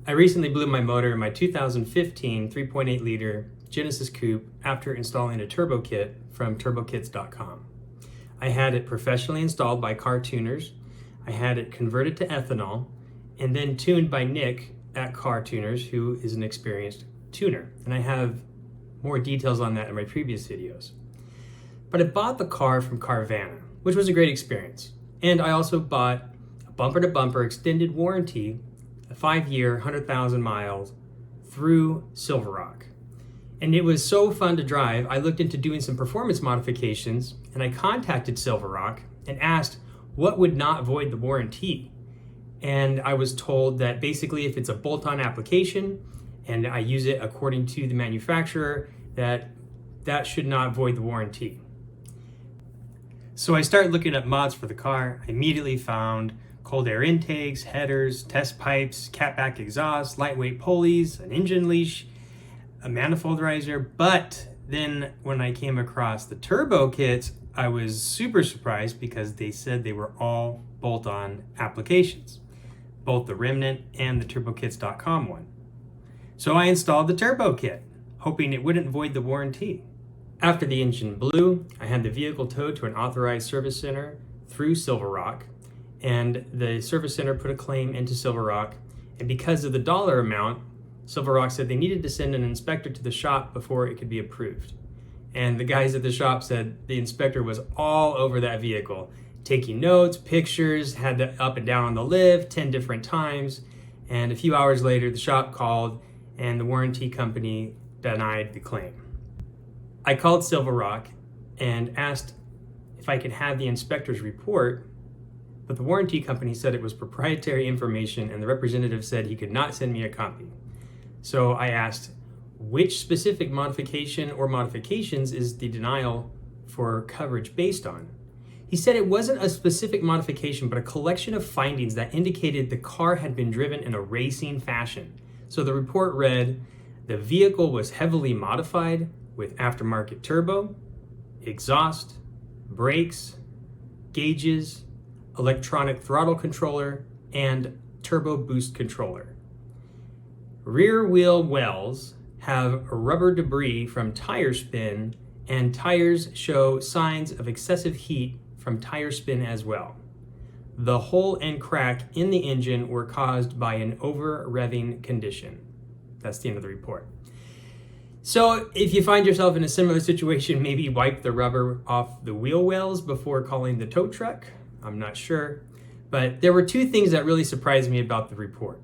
I recently blew my motor in my 2015 3.8 liter Genesis Coupe after installing a turbo kit from turbokits.com. I had it professionally installed by car tuners. I had it converted to ethanol and then tuned by Nick at Car Tuners, who is an experienced tuner. And I have more details on that in my previous videos. But I bought the car from Carvana, which was a great experience. And I also bought a bumper-to-bumper extended warranty, a 5-year, 100,000 miles through Silverrock. And it was so fun to drive, I looked into doing some performance modifications, and I contacted Silverrock and asked what would not void the warranty. And I was told that basically if it's a bolt-on application and I use it according to the manufacturer, that should not void the warranty. So I started looking up mods for the car. I immediately found cold air intakes, headers, test pipes, catback exhaust, lightweight pulleys, an engine leash, a manifold riser. But then when I came across the turbo kits, I was super surprised because they said they were all bolt-on applications, both the Remnant and the turbokits.com one. So I installed the turbo kit, hoping it wouldn't void the warranty. After the engine blew, I had the vehicle towed to an authorized service center through Silverrock, and the service center put a claim into Silverrock, and because of the dollar amount, Silverrock said they needed to send an inspector to the shop before it could be approved. And the guys at the shop said the inspector was all over that vehicle, taking notes, pictures, had to up and down on the lift 10 different times, and a few hours later the shop called and the warranty company denied the claim. I called Silverrock and asked if I could have the inspector's report, but the warranty company said it was proprietary information and the representative said he could not send me a copy. So I asked, which specific modification or modifications is the denial for coverage based on? He said it wasn't a specific modification, but a collection of findings that indicated the car had been driven in a racing fashion. So the report read, the vehicle was heavily modified with aftermarket turbo, exhaust, brakes, gauges, electronic throttle controller, and turbo boost controller. Rear wheel wells have rubber debris from tire spin, and tires show signs of excessive heat from tire spin as well. The hole and crack in the engine were caused by an over-revving condition. That's the end of the report. So if you find yourself in a similar situation, maybe wipe the rubber off the wheel wells before calling the tow truck. I'm not sure. But there were two things that really surprised me about the report.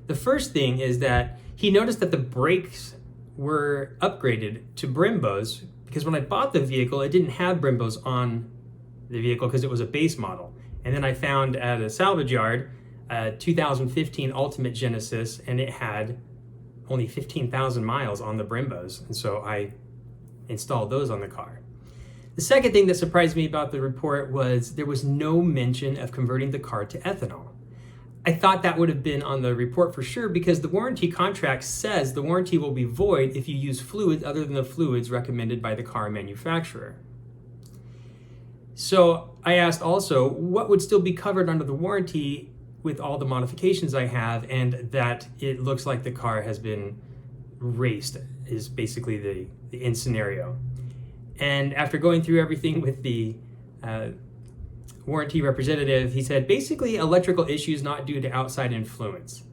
The first thing is that he noticed that the brakes were upgraded to Brembos, because when I bought the vehicle, it didn't have Brembos on the vehicle because it was a base model. And then I found at a salvage yard a 2015 Ultimate Genesis, and it had only 15,000 miles on the Brembos. And so I installed those on the car. The second thing that surprised me about the report was there was no mention of converting the car to ethanol. I thought that would have been on the report for sure because the warranty contract says the warranty will be void if you use fluids other than the fluids recommended by the car manufacturer. So I asked also what would still be covered under the warranty with all the modifications I have, and that it looks like the car has been raced is basically the end scenario. And after going through everything with the warranty representative, he said basically electrical issues not due to outside influence.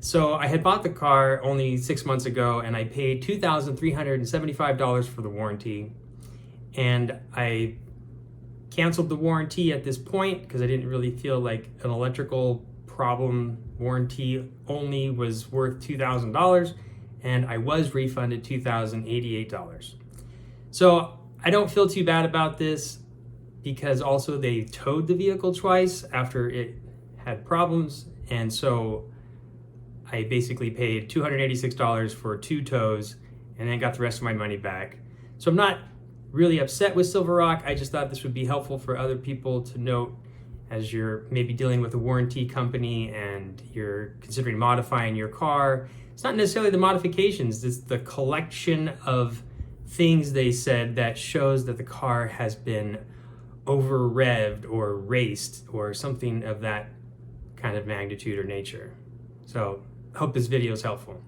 So I had bought the car only 6 months ago and I paid $2,375 for the warranty, and I canceled the warranty at this point because I didn't really feel like an electrical problem warranty only was worth $2,000, and I was refunded $2,088. So I don't feel too bad about this because also they towed the vehicle twice after it had problems, and so I basically paid $286 for 2 tows and then got the rest of my money back. So I'm not really upset with Silverrock. I just thought this would be helpful for other people to note as you're maybe dealing with a warranty company and you're considering modifying your car. It's not necessarily the modifications, it's the collection of things they said that shows that the car has been over-revved or raced or something of that kind of magnitude or nature. So Hope this video is helpful.